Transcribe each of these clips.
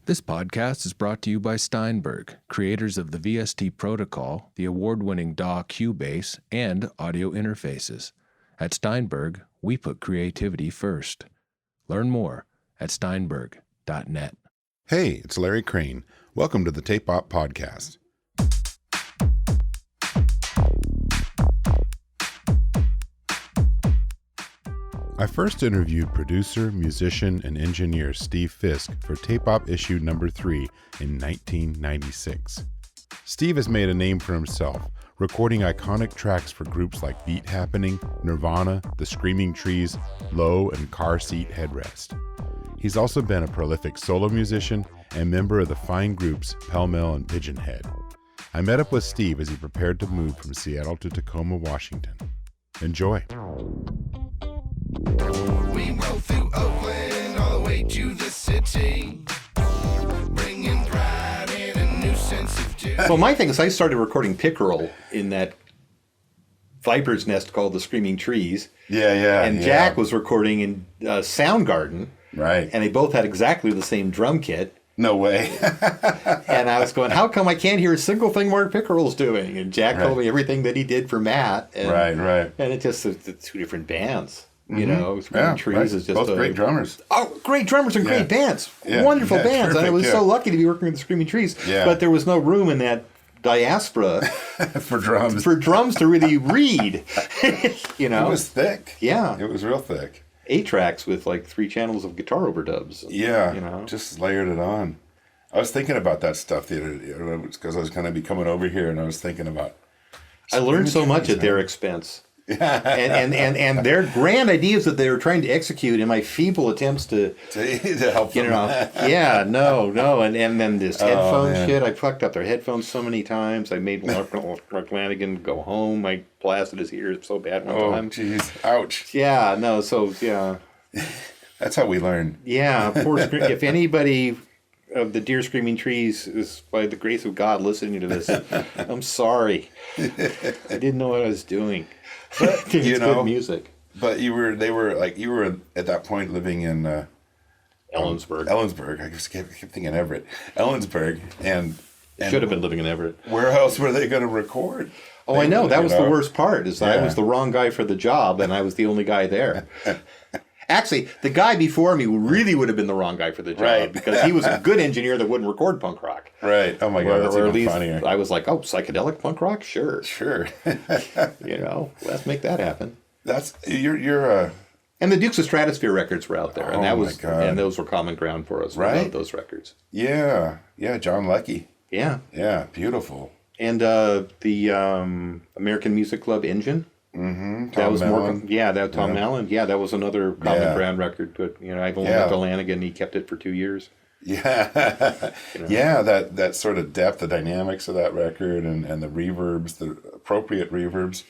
This podcast is brought to you by Steinberg, creators of the VST protocol, the award-winning DAW Cubase, and audio interfaces. At Steinberg, we put creativity first. Learn more at steinberg.net. Hey, it's Larry Crane. Welcome to the Tape Op Podcast. I first interviewed producer, musician, and engineer Steve Fisk for Tape Op issue number 3 in 1996. Steve has made a name for himself, recording iconic tracks for groups like Beat Happening, Nirvana, The Screaming Trees, Low, and Car Seat Headrest. He's also been a prolific solo musician and member of the fine groups Pell Mell and Pigeonhed. I met up with Steve as he prepared to move from Seattle to Tacoma, Washington. Enjoy. We rode through Oakland all the way to the city, bringing pride in a new sense of duty. Well, my thing is I started recording pickerel in that viper's nest called the Screaming Trees. And Jack was recording in Soundgarden. Right. And they both had exactly the same drum kit. No way. And I was going, how come I can't hear a single thing Mark Pickerel's doing? And Jack told me everything that he did for Matt. And, Right. And it's just it's two different bands. You know, Screaming Trees is just both great drummers. Oh, great drummers and great bands. Wonderful bands. And I was so lucky to be working with the Screaming Trees. Yeah. But there was no room in that diaspora for drums to really read. You know? It was thick. Yeah. It was real thick. 8 tracks with like 3 channels of guitar overdubs. Yeah. You know? Just layered it on. I was thinking about that stuff the other day because I was going to be coming over here and I was thinking about. I learned so much at their expense. and their grand ideas that they were trying to execute in my feeble attempts to help them. And then this headphone shit, I fucked up their headphones so many times. I made Mark Lanigan go home. I blasted his ears so bad one time. Oh, jeez. Ouch. Yeah, no, That's how we learn. Yeah, if anybody of the Dear Screaming Trees is, by the grace of God, listening to this, I'm sorry. I didn't know what I was doing. But, it's good music. But you were at that point living in Ellensburg. I just kept thinking Everett. Ellensburg. And should have been living in Everett. Where else were they going to record? I know. That was the worst part, is I was the wrong guy for the job, and I was the only guy there. Actually, the guy before me really would have been the wrong guy for the job, because he was a good engineer that wouldn't record punk rock. Right. Oh my God, that's even funnier. I was like, psychedelic punk rock? Sure. Let's make that happen. That's you're And the Dukes of Stratosphere records were out there, and God. And those were common ground for us. Right. We loved those records. Yeah, John Leckie. Yeah, beautiful. And the American Music Club Engine. Mm-hmm. That was Mellon. Tom Mell. Yeah, that was another common ground record. But I've only met Lanigan. He kept it for 2 years. Yeah, yeah. That sort of depth, the dynamics of that record, and the reverbs, the appropriate reverbs,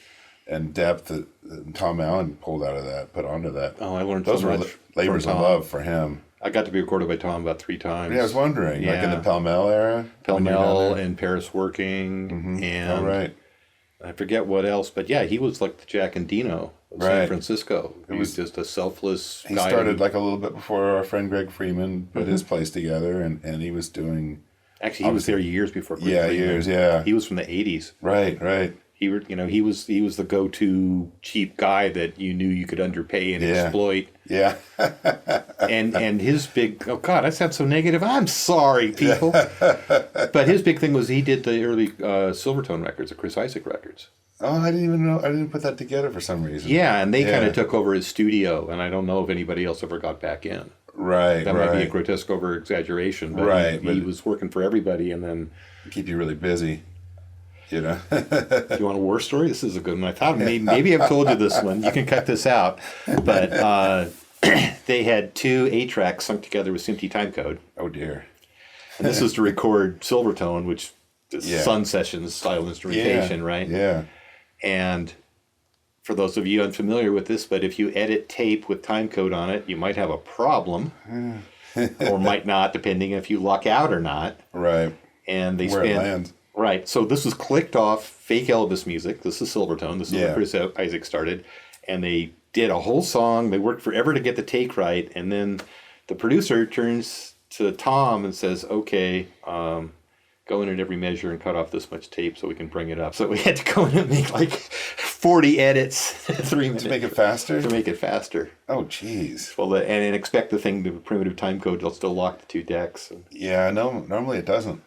and depth that Tom Allen pulled out of that, put onto that. Oh, I learned those so were much. Labors of love for him. I got to be recorded by Tom about 3 times. Yeah, I was wondering, like in the Pell Mell era, Pell Mell and Paris Working, and I forget what else, but he was like the Jack and Dino of San Francisco. He was just a selfless guy. He started like a little bit before our friend Greg Freeman put his place together, and he was doing. Actually, he was there years before Greg Freeman. Years, yeah. He was from the 80s. Right. He was the go-to cheap guy that you knew you could underpay and exploit. Yeah. and his big I sound so negative. I'm sorry, people. But his big thing was he did the early Silvertone records, the Chris Isaak records. Oh, I didn't even know. I didn't put that together for some reason. Yeah, and they kind of took over his studio, and I don't know if anybody else ever got back in. Right. That might be a grotesque over-exaggeration, but he was working for everybody, and then keep you really busy. Do you want a war story? This is a good one. I thought maybe I've told you this one. You can cut this out. But they had 2 8-tracks sunk together with SMPTE timecode. Oh, dear. And this was to record Silvertone, which is Sun Sessions style instrumentation, right? Yeah. And for those of you unfamiliar with this, but if you edit tape with timecode on it, you might have a problem. Or might not, depending if you luck out or not. Right. And Where it lands. Right. So this was clicked off fake Elvis music. This is Silvertone. This is where Chris Isaak started. And they did a whole song. They worked forever to get the take right. And then the producer turns to Tom and says, okay, go in at every measure and cut off this much tape so we can bring it up. So we had to go in and make like 40 edits, 3 minutes. To make it faster? To make it faster. Oh, jeez. Well, and expect the primitive time code will still lock the 2 decks. Yeah, no, normally it doesn't.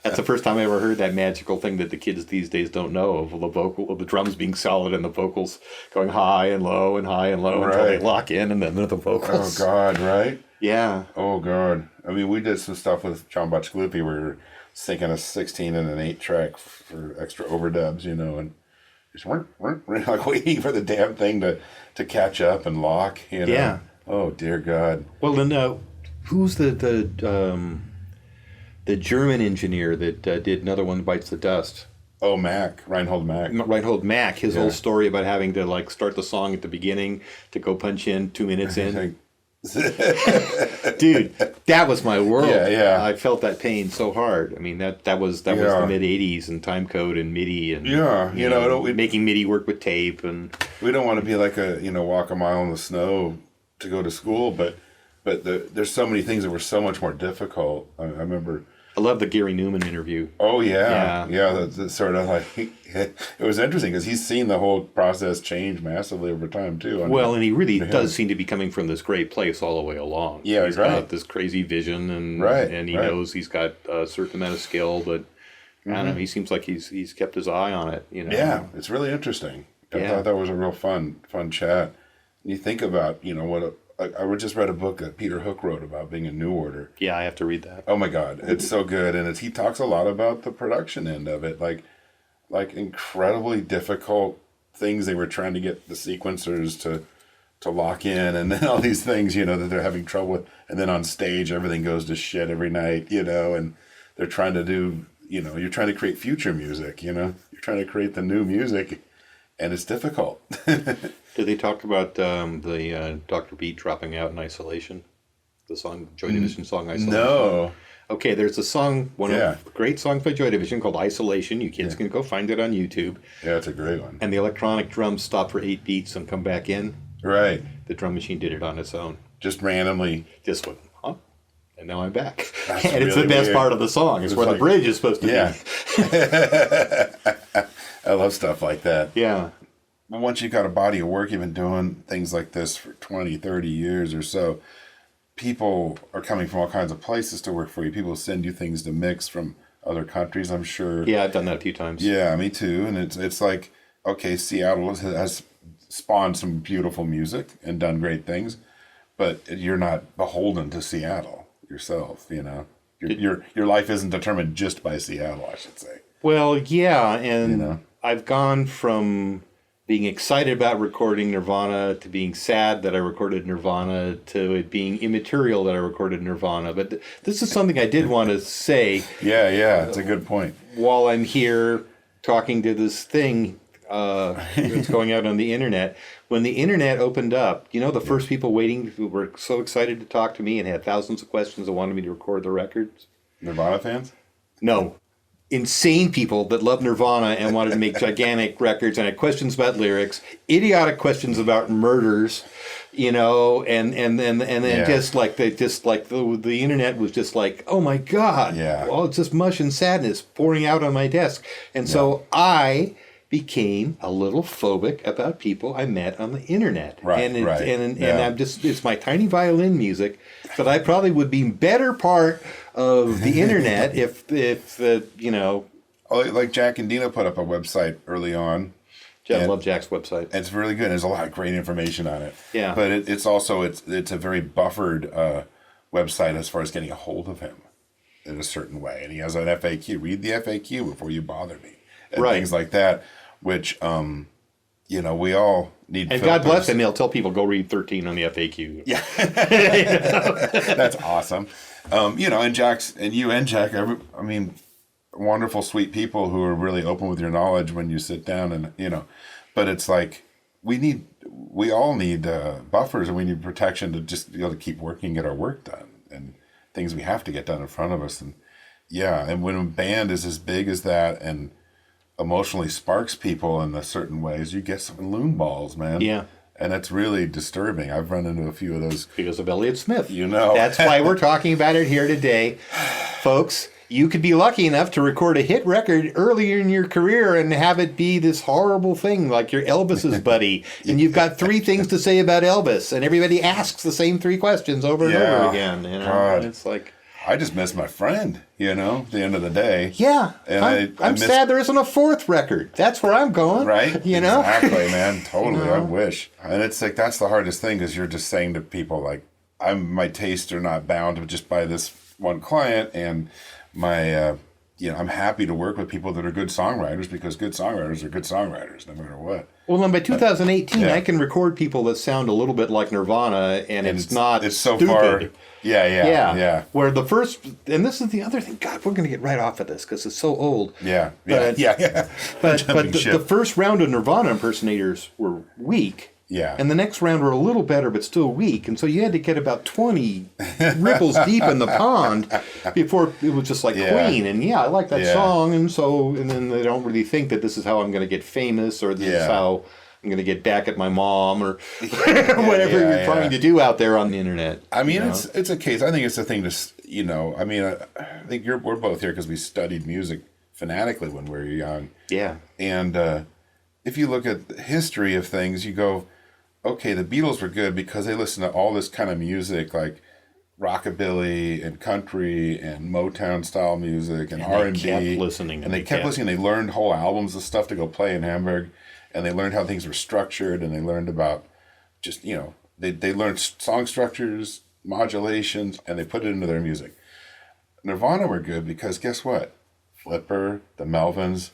That's the first time I ever heard that magical thing that the kids these days don't know of the drums being solid and the vocals going high and low until they lock in and then the vocals. Oh, God, right? Yeah. Oh, God. I mean, we did some stuff with John Butchgloopy. We were syncing a 16 and an 8 track for extra overdubs, and just weren't like waiting for the damn thing to catch up and lock, Yeah. Oh, dear God. Well, then who's the German engineer that did Another One Bites the Dust? Oh, Reinhold Mack. Reinhold Mack, his whole story about having to like start the song at the beginning to go punch in 2 minutes in. Dude, that was my world. Yeah. I felt that pain so hard. I mean, that was the mid '80s and time code and MIDI and making MIDI work with tape, and we don't want to be like walk a mile in the snow to go to school, but there's so many things that were so much more difficult. I remember. I love the Gary Newman interview. Oh, yeah. That's sort of like, it was interesting because he's seen the whole process change massively over time, too. And he really does seem to be coming from this great place all the way along. Yeah, he's got this crazy vision, and he knows he's got a certain amount of skill, but I don't know, he seems like he's kept his eye on it. Yeah, it's really interesting. I thought that was a real fun chat. And you think about, I just read a book that Peter Hook wrote about being a New Order. Yeah, I have to read that. Oh my God, it's so good, and he talks a lot about the production end of it, like incredibly difficult things they were trying to get the sequencers to lock in, and then all these things that they're having trouble with, and then on stage everything goes to shit every night, and they're trying to do you're trying to create future music, you're trying to create the new music, and it's difficult. Did they talk about the Dr. Beat dropping out in Isolation? The song, Joy Division song, Isolation? No. Okay, there's a song, great songs by Joy Division called Isolation. You kids can go find it on YouTube. Yeah, it's a great one. And the electronic drums stop for 8 beats and come back in. Right. The drum machine did it on its own. Just randomly. Just went, huh? And now I'm back. That's and really it's the best weird. part of the song. It's where the bridge is supposed to be. I love stuff like that. Yeah. But once you've got a body of work, you've been doing things like this for 20, 30 years or so, people are coming from all kinds of places to work for you. People send you things to mix from other countries, I'm sure. Yeah, I've done that a few times. Yeah, me too. And it's like, okay, Seattle has spawned some beautiful music and done great things, but you're not beholden to Seattle yourself, Your life isn't determined just by Seattle, I should say. Well, yeah, and I've gone from being excited about recording Nirvana to being sad that I recorded Nirvana to it being immaterial that I recorded Nirvana. But this is something I did want to say. Yeah, it's a good point. While I'm here talking to this thing that's going out on the internet, when the internet opened up, the first people waiting who were so excited to talk to me and had thousands of questions that wanted me to record the records. Nirvana fans? No. Insane people that love Nirvana and wanted to make gigantic records and had questions about lyrics, idiotic questions about murders, and then just like the internet was just like, oh my God, it's just mush and sadness pouring out on my desk, and so I became a little phobic about people I met on the internet, and I'm just, it's my tiny violin music, but I probably would be better part of the internet if like Jack and Dina put up a website early on. I love Jack's website. It's really good. There's a lot of great information on it. Yeah, but it's also it's a very buffered website as far as getting a hold of him in a certain way, and he has an FAQ. Read the FAQ before you bother me, and things like that, which we all need. And filters. God bless him. He'll tell people go read 13 on the FAQ. Yeah, that's awesome. And Jack's and you and Jack, wonderful, sweet people who are really open with your knowledge when you sit down and but it's like we all need buffers, and we need protection to just be able to keep working, get our work done, and things we have to get done in front of us. And and when a band is as big as that and emotionally sparks people in a certain ways, you get some loon balls, man. Yeah. And it's really disturbing. I've run into a few of those. Because of Elliott Smith. You know. That's why we're talking about it here today. Folks, you could be lucky enough to record a hit record earlier in your career and have it be this horrible thing like you're Elvis's buddy. And you've got 3 things to say about Elvis. And everybody asks the same 3 questions over and over again. You know? God. And it's like... I just miss my friend, at the end of the day. Yeah. And I'm sad there isn't a 4th record. That's where I'm going. Right? You know? Exactly, man. Totally. I wish. And it's like, that's the hardest thing, because you're just saying to people, like, my tastes are not bound just by this one client, and my, I'm happy to work with people that are good songwriters, because good songwriters are good songwriters, no matter what. Well, then by 2018, I can record people that sound a little bit like Nirvana, and it's not it's so stupid. far. Yeah. Where the first, and this is the other thing. God, we're going to get right off of this because it's so old. Yeah. But the first round of Nirvana impersonators were weak. Yeah. And the next round were a little better, but still weak. And so you had to get about 20 ripples deep in the pond before it was just like Queen. And I like that song. And then they don't really think that this is how I'm going to get famous, or this is how I'm going to get back at my mom, or whatever you're trying to do out there on the internet. I mean, it's a case. I think it's a thing to, I think we're both here because we studied music fanatically when we were young. Yeah. And if you look at the history of things, you go, okay, the Beatles were good because they listened to all this kind of music, like rockabilly and country and Motown style music and R&B. They kept listening. And they kept listening. They learned whole albums of stuff to go play in Hamburg. And they learned how things were structured. And they learned about just, they learned song structures, modulations, and they put it into their music. Nirvana were good because guess what? Flipper, the Melvins,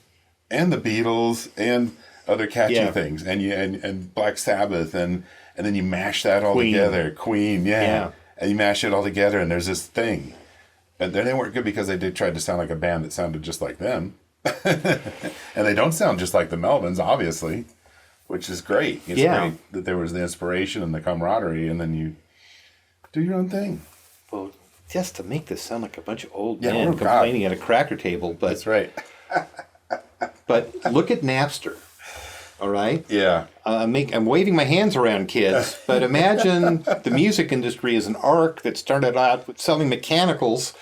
and the Beatles, and other catchy things, and Black Sabbath, and then you mash that all together. Queen, and you mash it all together, and there's this thing. But then they weren't good because they tried to sound like a band that sounded just like them, and they don't sound just like the Melvins, obviously, which is great. It's great that there was the inspiration and the camaraderie, and then you do your own thing. Well, just to make this sound like a bunch of old men complaining at a cracker table, but that's right. But look at Napster. All right. Yeah. I'm waving my hands around, kids. But imagine the music industry as an arc that started out with selling mechanicals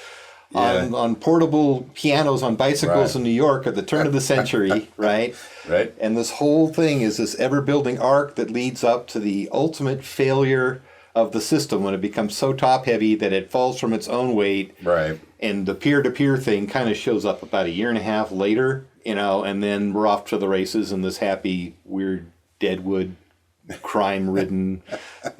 on portable pianos on bicycles in New York at the turn of the century, right? Right. And this whole thing is this ever-building arc that leads up to the ultimate failure of the system when it becomes so top-heavy that it falls from its own weight. Right. And the peer-to-peer thing kind of shows up about a year and a half later. And then we're off to the races in this happy, weird, Deadwood, crime-ridden,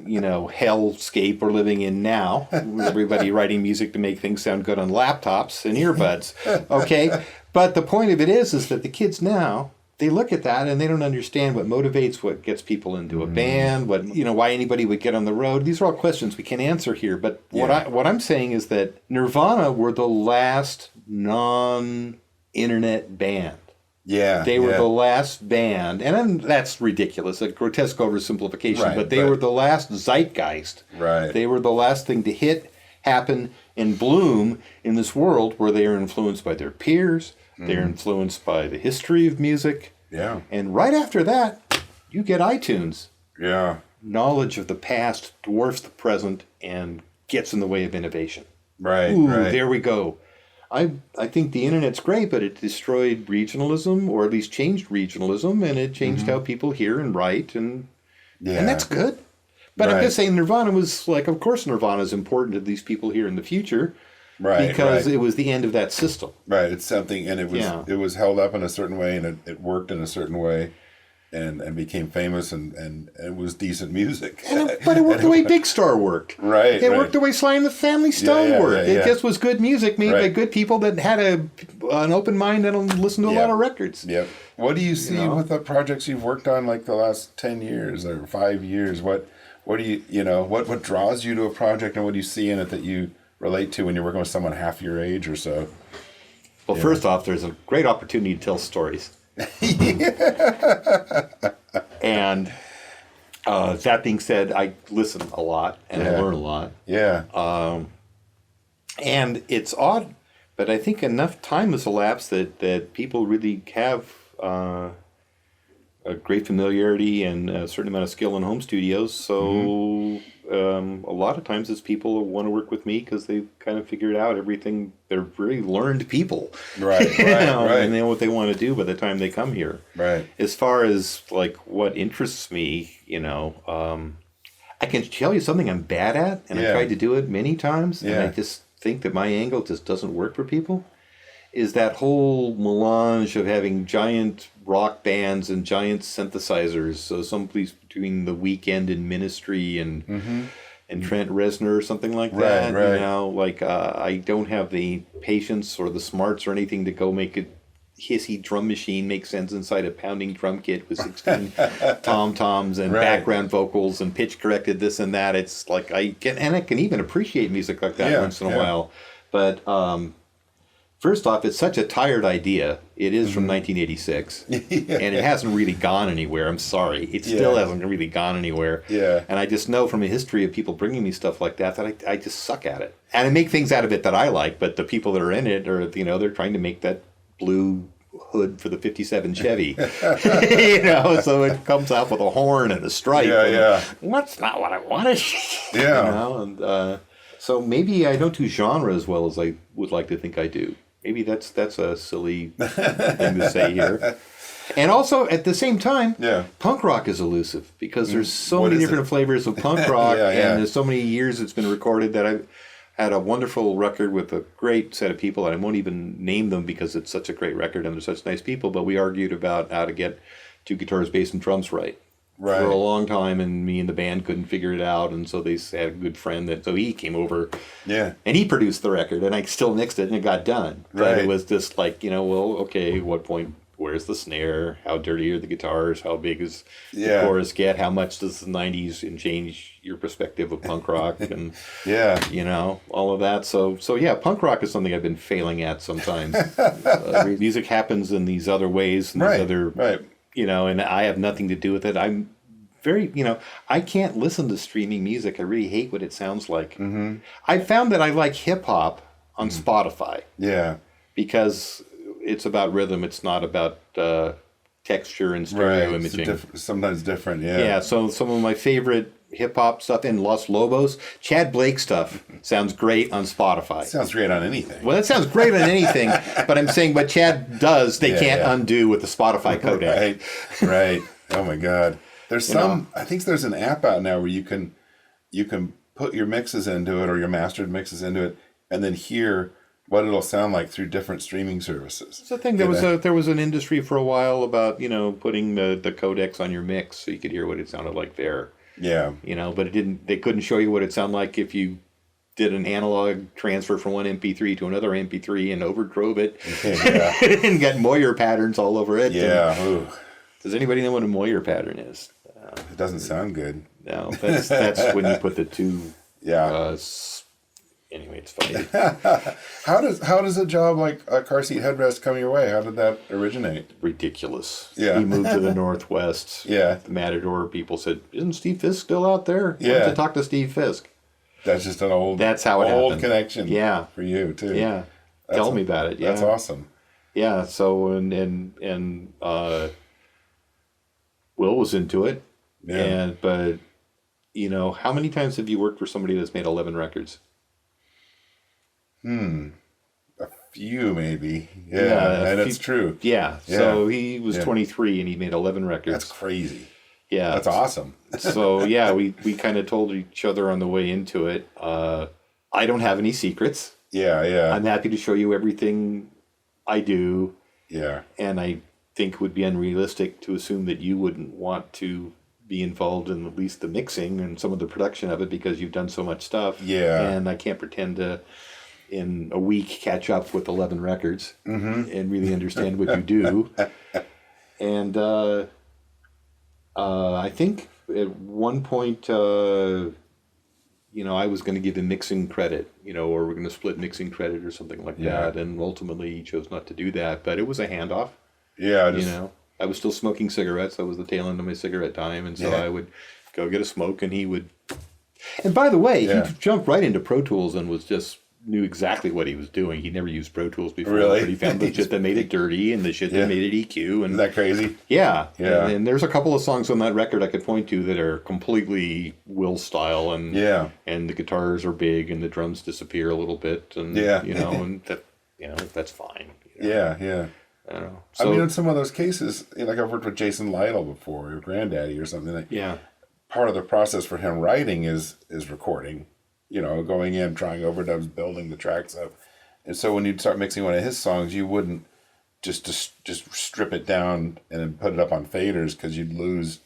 hellscape we're living in now. Everybody writing music to make things sound good on laptops and earbuds. Okay? But the point of it is that the kids now, they look at that and they don't understand what motivates, what gets people into a band, why anybody would get on the road. These are all questions we can't answer here. But what I'm saying is that Nirvana were the last non-internet band. Yeah. They were the last band, and that's ridiculous, a grotesque oversimplification, but they were the last zeitgeist. Right. They were the last thing to hit, happen, and bloom in this world where they are influenced by their peers, they're influenced by the history of music. Yeah. And right after that, you get iTunes. Yeah. Knowledge of the past dwarfs the present and gets in the way of innovation. Right. Ooh, right. there we go. I think the internet's great, but it destroyed regionalism, or at least changed regionalism, and it changed how people hear and write, and that's good. But I'm just saying Nirvana was like, of course Nirvana is important to these people here in the future, because it was the end of that system. Right, it's something, and it was held up in a certain way, and it worked in a certain way. And became famous, and it was decent music. But it worked the way Big Star worked. Right. It worked the way Sly and the Family Stone worked. It just was good music made by good people that had an open mind and listened to a lot of records. Yep. What do you see with the projects you've worked on, like the last 10 years or 5 years? What do you what draws you to a project, and what do you see in it that you relate to when you're working with someone half your age or so? Well, first off, there's a great opportunity to tell stories. And that being said, I listen a lot and I learn a lot. Yeah. And it's odd, but I think enough time has elapsed that people really have a a great familiarity and a certain amount of skill in home studios. So a lot of times it's people who want to work with me because they've kind of figured out everything. They're really learned people. Right, You right, know, right. And they know what they want to do by the time they come here. Right. As far as like what interests me, you know, I can tell you something I'm bad at, and I tried to do it many times, and I just think that my angle just doesn't work for people, is that whole melange of having giant rock bands and giant synthesizers. So someplace between The Weeknd and Ministry and Trent Reznor or something like that. Right. You know, like I don't have the patience or the smarts or anything to go make a hissy drum machine make sense inside a pounding drum kit with 16 tom-toms and background vocals and pitch corrected this and that. It's like I can even appreciate music like that once in a while. But first off, it's such a tired idea. It is from 1986, and it hasn't really gone anywhere. I'm sorry. It still hasn't really gone anywhere. Yeah. And I just know from a history of people bringing me stuff like that I just suck at it. And I make things out of it that I like, but the people that are in it are, you know, they're trying to make that blue hood for the 57 Chevy. You know, so it comes out with a horn and a stripe. That's not what I wanted. You know, and so maybe I don't do genre as well as I would like to think I do. Maybe that's a silly thing to say here. And also, at the same time, punk rock is elusive because there's so many different flavors of punk rock, and there's so many years it's been recorded that I've had a wonderful record with a great set of people, and I won't even name them because it's such a great record and they're such nice people, but we argued about how to get two guitars, bass, and drums right. For a long time, and me and the band couldn't figure it out, and so they had a good friend so he came over, and he produced the record, and I still mixed it, and it got done. But it was just like, you know, well, okay, what point? Where's the snare? How dirty are the guitars? How big is the chorus get? How much does the 90s change your perspective of punk rock? And you know, all of that. So yeah, punk rock is something I've been failing at sometimes. Music happens in these other ways, and these other you know, and I have nothing to do with it. I'm very, you know, I can't listen to streaming music. I really hate what it sounds like. I found that I like hip hop on Spotify. Because it's about rhythm. It's not about texture and stereo imaging. Sometimes different, So some of my favorite hip hop stuff in Los Lobos, Chad Blake stuff sounds great on Spotify. Sounds great on anything. Well, it sounds great on anything, but I'm saying what Chad does, they can't undo with the Spotify codec. Right. Oh my God. There's I think there's an app out now where you can put your mixes into it or your mastered mixes into it, and then hear what it'll sound like through different streaming services. It's the thing. There was an industry for a while about, you know, putting the codecs on your mix so you could hear what it sounded like there. You know, but they couldn't show you what it sounded like if you did an analog transfer from one MP3 to another MP3 and overdrove it and got Moyer patterns all over it. Does anybody know what a Moyer pattern is? It doesn't sound good. No, that's when you put the two. Anyway, it's funny. How does a job like a Car Seat Headrest come your way? How did that originate? Ridiculous. He moved to the Northwest. The Matador people said, "Isn't Steve Fisk still out there?" Why don't you talk to Steve Fisk? That's just an old. That's how it old happened. Connection. For you too. Tell me about it. That's awesome. So and Will was into it. But you know, how many times have you worked for somebody that's made 11 records? A few maybe. And that's true. So he was 23 and he made 11 records. That's crazy. That's awesome. So we kind of told each other on the way into it, I don't have any secrets. I'm happy to show you everything I do. And I think it would be unrealistic to assume that you wouldn't want to be involved in at least the mixing and some of the production of it because you've done so much stuff. And I can't pretend to in a week catch up with 11 records and really understand what you do. And I think at one point, you know, I was going to give him mixing credit, you know, or we're going to split mixing credit or something like that. And ultimately he chose not to do that, but it was a handoff. You know, I was still smoking cigarettes. That was the tail end of my cigarette time. And so I would go get a smoke and he would. And by the way, he jumped right into Pro Tools and was just knew exactly what he was doing. He never used Pro Tools before. Really? But he found the shit that made it dirty and the shit that made it EQ. And Isn't that crazy? yeah. Yeah. And there's a couple of songs on that record I could point to that are completely Will style, and and the guitars are big and the drums disappear a little bit, and and that that's fine. Yeah. I don't know. So, I mean, in some of those cases, like I've worked with Jason Lytle before, or Granddaddy or something. Like, part of the process for him writing is recording. Going in, trying overdubs, building the tracks up. And so when you'd start mixing one of his songs, you wouldn't just strip it down and then put it up on faders, because you'd lose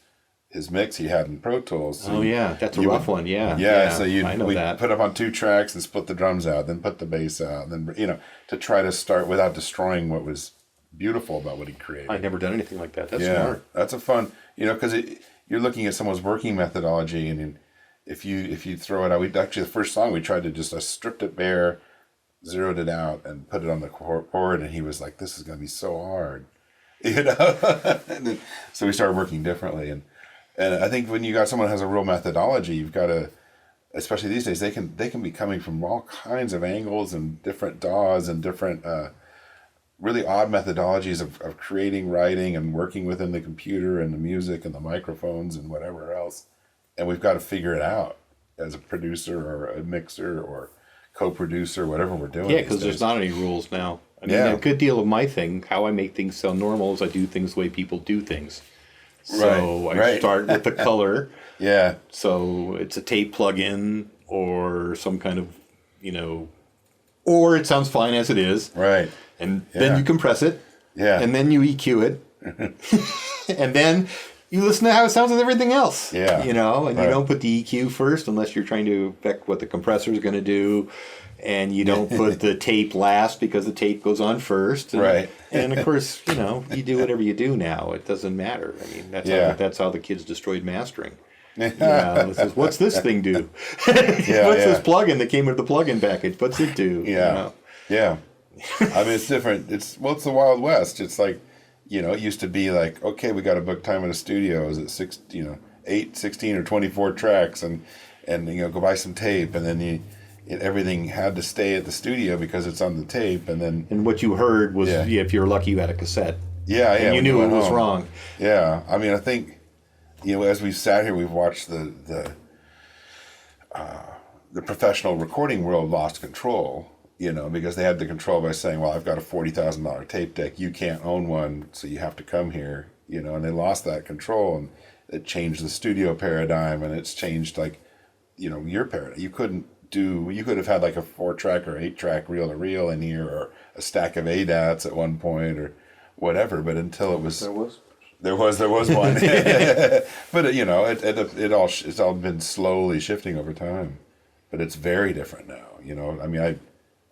his mix he had in Pro Tools. So that's a rough one. So we'd put up on 2 tracks and split the drums out, then put the bass out, then to try to start without destroying what was beautiful about what he created. I've never done anything like that. That's smart. That's a fun, because you're looking at someone's working methodology, and if you throw it out, the first song we tried to just stripped it bare, zeroed it out, and put it on the chord, and he was like, "This is going to be so hard," and then, so we started working differently, and I think when you got someone who has a real methodology, you've got to, especially these days, they can be coming from all kinds of angles and different DAWs and different really odd methodologies of creating, writing, and working within the computer and the music and the microphones and whatever else. And we've got to figure it out as a producer or a mixer or co-producer, whatever we're doing. Yeah, because there's not any rules now. I mean, a good deal of my thing, how I make things sound normal, is I do things the way people do things. So I start with the color. So it's a tape plug-in or some kind of, or it sounds fine as it is. Right. And then you compress it. Yeah. And then you EQ it. And then you listen to how it sounds with everything else. Yeah. And you don't put the EQ first unless you're trying to affect what the compressor is going to do. And you don't put the tape last because the tape goes on first. And, and of course, you do whatever you do now. It doesn't matter. I mean, that's how the kids destroyed mastering. What's this thing do? What's this plugin that came with the plugin package? What's it do? Yeah. I mean, it's different. It's the Wild West. It's like, it used to be like, okay, we got to book time in a studio. Is it 8, 16, or 24 tracks, and go buy some tape, and then everything had to stay at the studio because it's on the tape, and what you heard was if you're lucky, you had a cassette. And you knew it was wrong. Yeah, I mean, I think as we've sat here, we've watched the professional recording world lost control. Because they had the control by saying, well, I've got a $40,000 tape deck. You can't own one, so you have to come here, and they lost that control, and it changed the studio paradigm, and it's changed, your paradigm. You could have had like a 4-track or 8-track reel-to-reel in here, or a stack of ADATs at one point, or whatever, but until it was... There was one. But, it's all been slowly shifting over time. But it's very different now, I mean,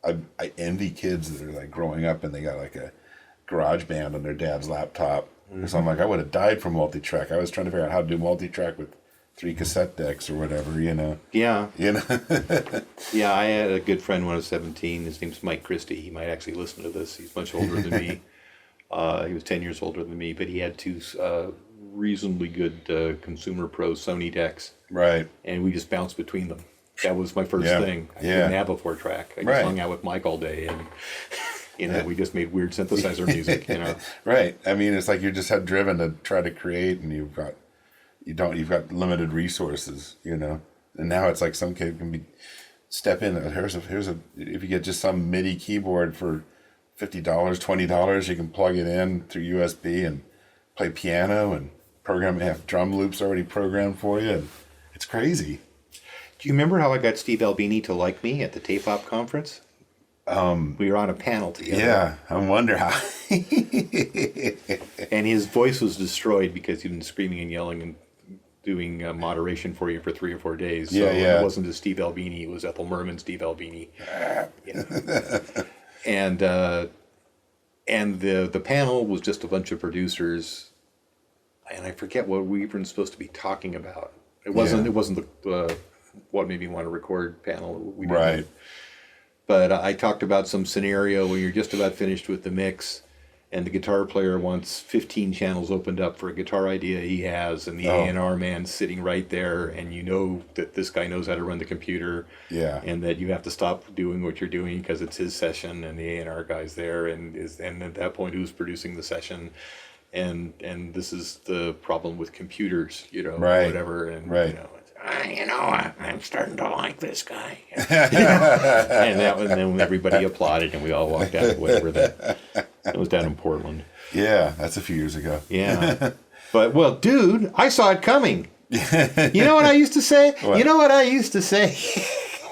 I envy kids that are like growing up and they got like a garage band on their dad's laptop. So I'm like, I would have died for multi-track. I was trying to figure out how to do multi-track with 3 cassette decks or whatever, Yeah. Yeah, I had a good friend when I was 17. His name's Mike Christie. He might actually listen to this. He's much older than me. He was 10 years older than me, but he had 2 reasonably good Consumer Pro Sony decks. Right. And we just bounced between them. That was my first thing. I didn't have a 4-track. I just hung out with Mike all day, and we just made weird synthesizer music. Right. I mean, it's like you just had driven to try to create, and you've got limited resources, and now it's like some kid can step in. Here's a if you get just some MIDI keyboard for $50, $20, you can plug it in through USB and play piano and have drum loops already programmed for you. And it's crazy. Do you remember how I got Steve Albini to like me at the Tape Op conference? We were on a panel together. Yeah, I wonder how. And his voice was destroyed because he'd been screaming and yelling and doing moderation for you for 3 or 4 days. So it wasn't just Steve Albini; it was Ethel Merman, Steve Albini. And the panel was just a bunch of producers, and I forget what we were supposed to be talking about. It wasn't the what made me want to record panel. We didn't. Right. But I talked about some scenario where you're just about finished with the mix, and the guitar player wants 15 channels opened up for a guitar idea he has, and the A&R man's sitting right there, and you know that this guy knows how to run the computer, and that you have to stop doing what you're doing because it's his session, and the A&R guy's there, and at that point, who's producing the session, and this is the problem with computers, you know, whatever, and you know, I'm starting to like this guy, and then everybody applauded, and we all walked out. Whatever that was down in Portland. Yeah, that's a few years ago. Yeah. But, well, dude, I saw it coming. You know what I used to say? What? You know what I used to say?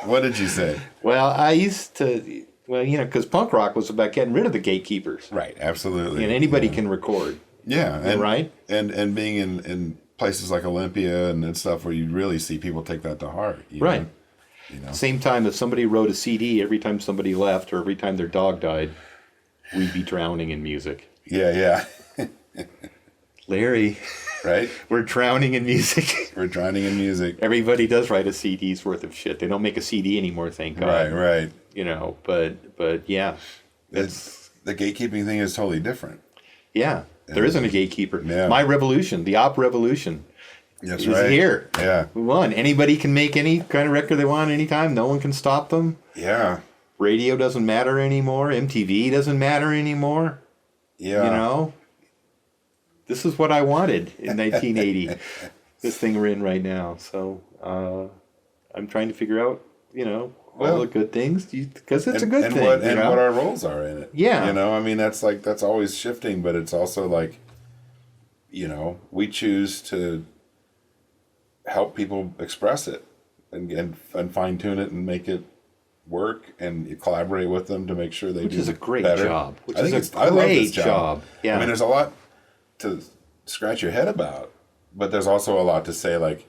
What did you say? Well, I used to, you know, because punk rock was about getting rid of the gatekeepers. Right, absolutely. And anybody can record. Yeah. And, right? And being in places like Olympia and stuff where you really see people take that to heart. Right. You know? Same time, if somebody wrote a CD every time somebody left or every time their dog died, we'd be drowning in music. Yeah. Larry. Right? We're drowning in music. We're drowning in music. Everybody does write a CD's worth of shit. They don't make a CD anymore, thank God. Right. You know, but yeah. The gatekeeping thing is totally different. Yeah. There isn't a gatekeeper. Yeah. My revolution, the op revolution, That's is right. here. Yeah. We won. Anybody can make any kind of record they want anytime. No one can stop them. Yeah. Radio doesn't matter anymore. MTV doesn't matter anymore. Yeah. You know? This is what I wanted in 1980. This thing we're in right now. So I'm trying to figure out, you know, all the good things, because it's a good thing. What our roles are in it. Yeah. You know, I mean, that's always shifting, but it's also like, you know, we choose to help people express it and fine tune it and make it work, and you collaborate with them to make sure they do better. Which is a great job. I love this job. Yeah. I mean, there's a lot to scratch your head about, but there's also a lot to say, like,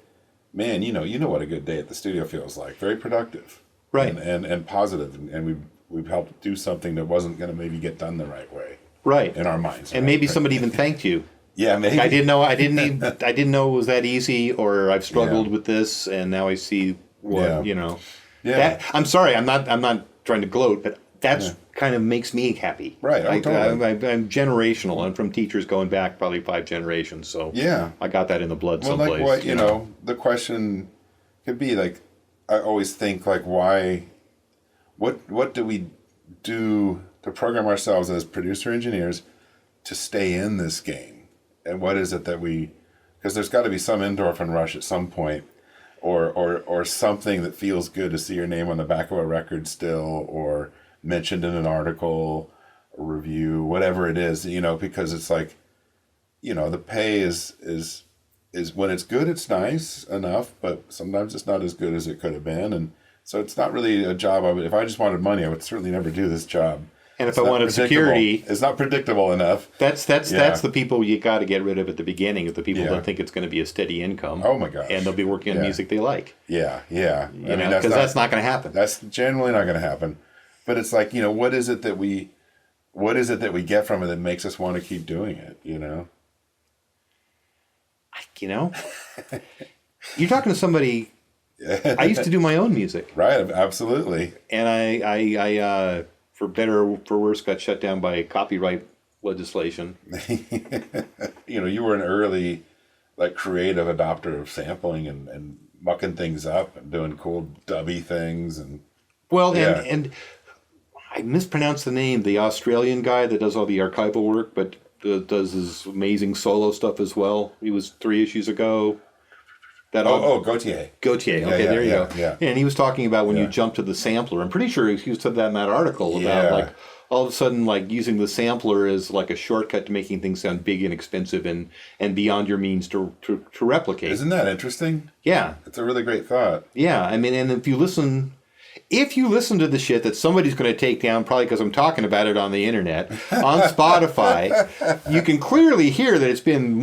man, you know what a good day at the studio feels like. Very productive. Right. And positive, and we've helped do something that wasn't going to maybe get done the right way. Right. In our minds. And maybe somebody even thanked you. Yeah, maybe. I didn't know it was that easy, or I've struggled with this, and now I see what, you know. Yeah. I'm sorry, I'm not trying to gloat, but that's kind of makes me happy. Right. Totally. I'm generational. I'm from teachers going back probably 5 generations, so I got that in the blood someplace. Well, like what, you know, the question could be like, I always think like, why, what do we do to program ourselves as producer engineers to stay in this game? And what is it that because there's got to be some endorphin rush at some point, or something that feels good to see your name on the back of a record still, or mentioned in an article, a review, whatever it is, you know, because it's like, you know, the pay is when it's good, it's nice enough, but sometimes it's not as good as it could have been. And so it's not really a job if I just wanted money, I would certainly never do this job. And if I wanted security, it's not predictable enough. That's the people you got to get rid of at the beginning. Is the people that think it's going to be a steady income. Oh my gosh! And they'll be working on music they like. Yeah. You know, because that's not going to happen. That's generally not going to happen. But it's like, you know, what is it that we get from it that makes us want to keep doing it? You know. You know, you're talking to somebody. I used to do my own music. Right. Absolutely. And I for better or for worse, got shut down by copyright legislation. You know, you were an early, like, creative adopter of sampling and mucking things up and doing cool dubby things. And and I mispronounced the name, the Australian guy that does all the archival work, but does his amazing solo stuff as well. He was 3 issues ago. Gautier. Okay, there you go. Yeah. And he was talking about when you jump to the sampler. I'm pretty sure he said that in that article about like all of a sudden like using the sampler as like a shortcut to making things sound big and expensive and beyond your means to replicate. Isn't that interesting? Yeah. It's a really great thought. Yeah, I mean, and if you listen to the shit that somebody's going to take down, probably because I'm talking about it on the internet, on Spotify, you can clearly hear that it's been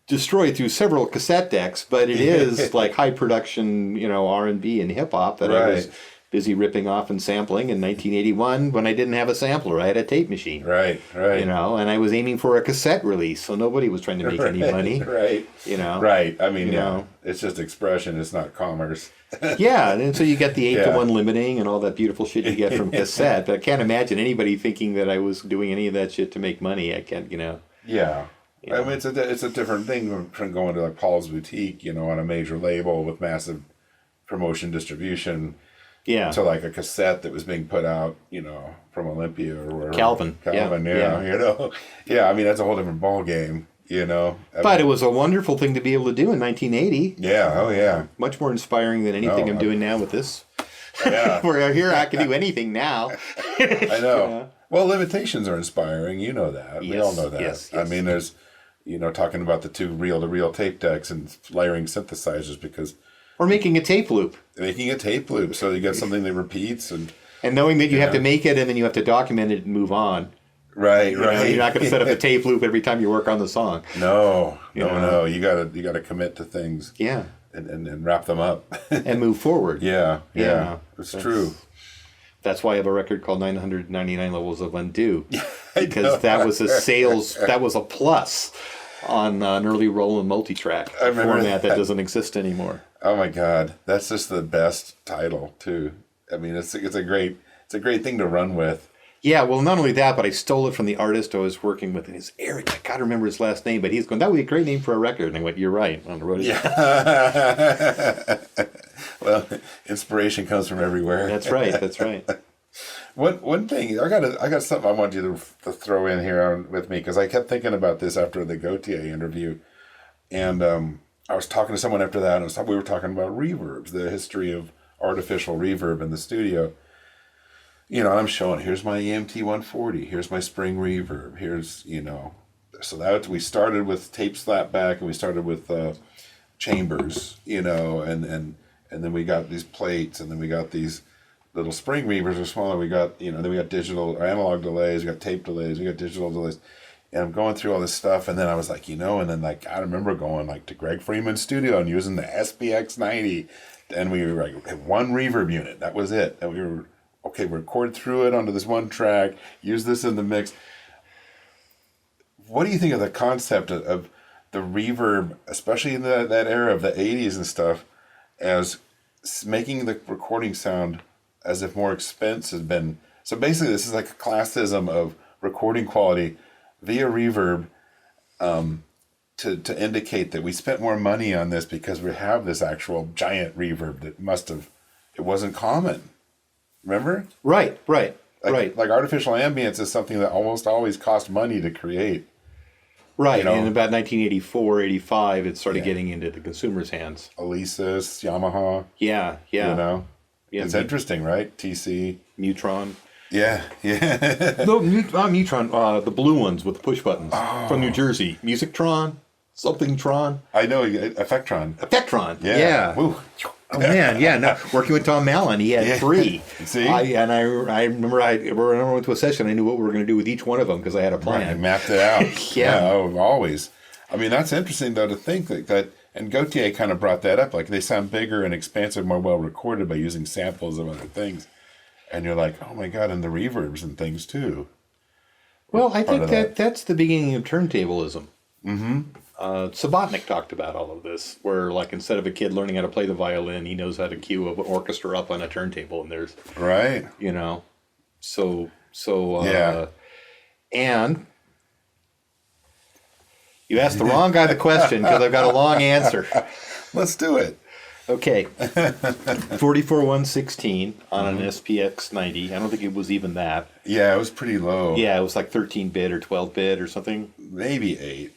destroyed through several cassette decks, but it is like high production, you know, R&B and hip hop that I was busy ripping off and sampling. In 1981, when I didn't have a sampler, I had a tape machine. Right. You know, and I was aiming for a cassette release, so nobody was trying to make any money. Right. You know. Right. I mean, You know. it's just expression. It's not commerce. Yeah, and so you get the 8 to Yeah. 1 limiting and all that beautiful shit you get from cassette. But I can't imagine anybody thinking that I was doing any of that shit to make money. I can't, you know. Yeah. Yeah. I mean, it's a different thing from going to like Paul's Boutique, you know, on a major label with massive promotion distribution. Yeah. To like a cassette that was being put out, you know, from Olympia or wherever. Calvin, yeah. You know. Yeah, I mean, that's a whole different ball game, you know. But it was a wonderful thing to be able to do in 1980. Yeah, oh yeah. Much more inspiring than anything No, I'm doing now with this. Yeah. Where here I can do anything now. I know. Well, limitations are inspiring, you know that. We Yes, all know that. yes, I mean, there's, you know, talking about the 2 reel-to-reel tape decks and layering synthesizers because Or making a tape loop. making a tape loop so you get something that repeats and And knowing that you have to make it and then you have to document it and move on. right. You know, you're not going to set up a tape loop every time you work on the song. No. know? You gotta commit to things Yeah. and wrap them up. And move forward. Yeah. Yeah. It's true. That's why I have a record called 999 Levels of Undo. I Because know. that was a sales, that was a plus on an early Roland multitrack I remember format that that. doesn't exist anymore. Oh my God, that's just the best title too. I mean, it's a great thing to run with. Yeah, well, not only that, but I stole it from the artist I was working with, and his Eric. I gotta remember his last name, but he's going, "That would be a great name for a record." And I went, "You're right." On the road. Yeah. Well, inspiration comes from everywhere. That's right. That's right. One thing I got something I want you to throw in here with me because I kept thinking about this after the Gautier interview, and I was talking to someone after that, and we were talking about reverbs, the history of artificial reverb in the studio. You know, I'm showing, here's my EMT 140, here's my spring reverb, here's, you know, so that we started with tape slap back and we started with chambers, you know, and then we got these plates and then we got these little spring reverbs are smaller. We got, you know, then we got digital or analog delays, we got tape delays, we got digital delays. And I'm going through all this stuff, and then I was like, you know, and then like I remember going like to Greg Freeman's studio and using the SPX 90, and we were like one reverb unit. That was it. And we were okay. We recorded through it onto this one track. Use this in the mix. What do you think of the concept of the reverb, especially in that era of the 80s and stuff, as making the recording sound as if more expense has been? So basically, this is like a classism of recording quality via reverb to indicate that we spent more money on this because we have this actual giant reverb that it wasn't common. Remember? Right. Like artificial ambience is something that almost always cost money to create. Right. You know? In about 1984, 85, it started getting into the consumer's hands. Alesis, Yamaha. Yeah. You know? Yeah, It's interesting, right? TC. Mutron. Yeah. No, not Mutron. The blue ones with the push buttons from New Jersey. Musictron, something Tron, I know, Effectron. Effectron. Yeah. Woo. Oh man, yeah. No, working with Tom Mallon, he had 3. See? I remember I went to a session. I knew what we were going to do with each one of them because I had a I plan. mapped it out. Yeah. Always. I mean, that's interesting, though, to think that and Gautier kind of brought that up. Like, they sound bigger and expansive, more well recorded by using samples of other things. And you're like, oh my God, and the reverbs and things, too. Well, I think that. that's the beginning of turntablism. Mm-hmm. Subotnick talked about all of this, where like instead of a kid learning how to play the violin, he knows how to cue an orchestra up on a turntable, and there's Right. you know, so Yeah. and you asked the wrong guy the question because I've got a long answer. Let's do it. Okay, 44116 on an SPX 90. I don't think it was even that. Yeah, it was pretty low. Yeah, it was like 13-bit or 12-bit or something. Maybe 8.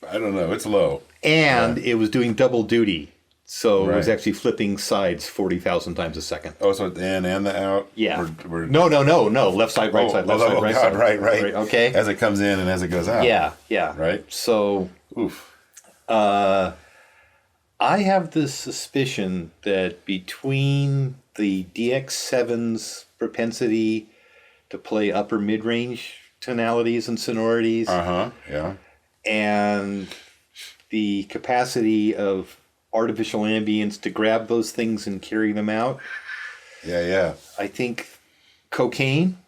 I don't know. It's low. And it was doing double duty. So it was Right. actually flipping sides 40,000 times a second. Oh, so the in and the out? Yeah. We're No. Left side, right side, left side, right God, side. right. Okay. As it comes in and as it goes out. Yeah. Right? So Oof. I have this suspicion that between the DX7's propensity to play upper mid-range tonalities and sonorities Yeah. and the capacity of artificial ambience to grab those things and carry them out, Yeah. I think cocaine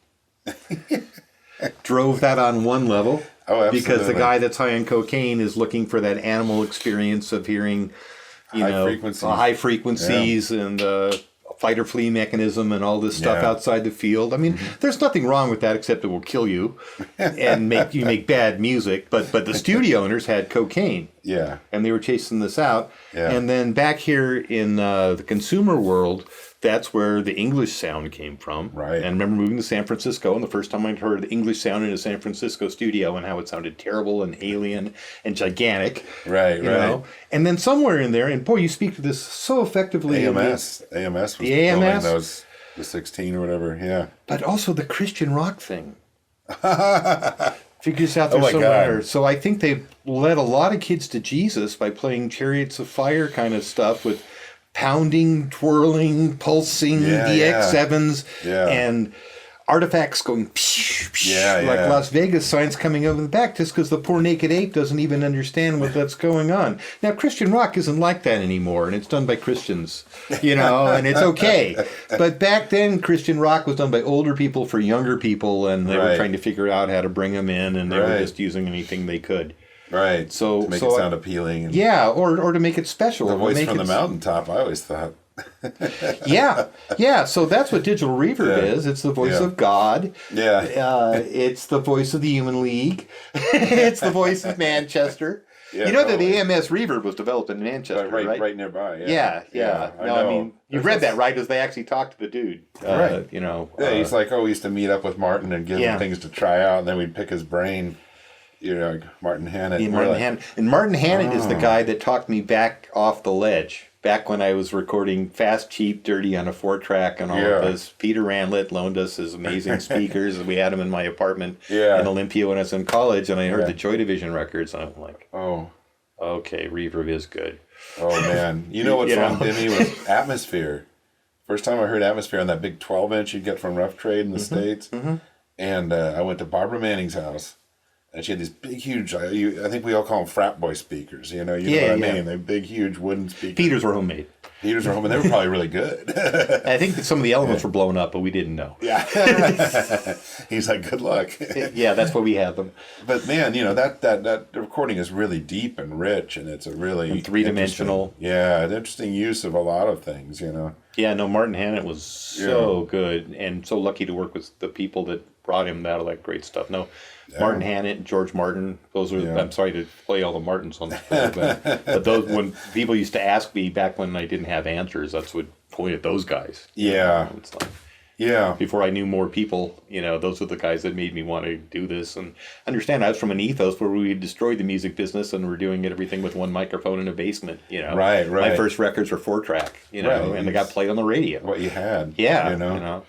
drove that on one level. Oh, absolutely. Because the guy that's high on cocaine is looking for that animal experience of hearing, high frequencies and fight or flee mechanism and all this stuff outside the field. I mean, there's nothing wrong with that except it will kill you and make you make bad music. But the studio owners had cocaine. Yeah. And they were chasing this out. Yeah. And then back here in the consumer world, that's where the English sound came from. Right. And I remember moving to San Francisco, and the first time I heard the English sound in a San Francisco studio and how it sounded terrible and alien and gigantic. Right, you know? And then somewhere in there, and boy, you speak to this so effectively. AMS was the AMS, building those, the 16 or whatever, yeah. But also the Christian rock thing. Figures out there my somewhere. God. So I think they led a lot of kids to Jesus by playing Chariots of Fire kind of stuff with pounding, twirling, pulsing DX7s and artifacts going like Las Vegas signs coming over the back just because the poor naked ape doesn't even understand what's going on. Now, Christian rock isn't like that anymore, and it's done by Christians, and it's okay. But back then, Christian rock was done by older people for younger people, and they were trying to figure out how to bring them in, and they were just using anything they could. Right. So to make it sound appealing. And or to make it special. The voice from the mountaintop, I always thought. So that's what digital reverb is. It's the voice of God. Yeah. It's the voice of the Human League. It's the voice of Manchester. Yeah, that the AMS reverb was developed in Manchester, right? Right nearby. Yeah. I mean, you read that, right? As they actually talked to the dude. Right. He's like, we used to meet up with Martin and give him things to try out, and then we'd pick his brain. Like Martin Hannett. And Martin Hannett is the guy that talked me back off the ledge. Back when I was recording Fast, Cheap, Dirty on a 4-track and all of this. Peter Randlett loaned us his amazing speakers. We had them in my apartment in Olympia when I was in college, and I heard the Joy Division records, and I'm like, okay, reverb is good. Oh, man. You know what's on Albini was Atmosphere. First time I heard Atmosphere on that big 12-inch you get from Rough Trade in the States. And I went to Barbara Manning's house. And she had these big, huge, I think we all call them frat boy speakers, you know what I mean? They're big, huge wooden speakers. Peters were homemade. And they were probably really good. I think that some of the elements were blown up, but we didn't know. Yeah. He's like, good luck. That's why we had them. But man, that recording is really deep and rich, and it's a really three-dimensional. An interesting use of a lot of things, Yeah, no, Martin Hannett was so good and so lucky to work with the people that brought him out of that great stuff. No, Martin Hannett and George Martin, those are, I'm sorry to play all the Martins on the show, but those, when people used to ask me back when I didn't have answers, that's what pointed those guys. Yeah. It's like, before I knew more people, those are the guys that made me want to do this. And understand, I was from an ethos where we destroyed the music business and we're doing everything with one microphone in a basement, Right. My first records were 4-track, and they got played on the radio. What you had. Yeah.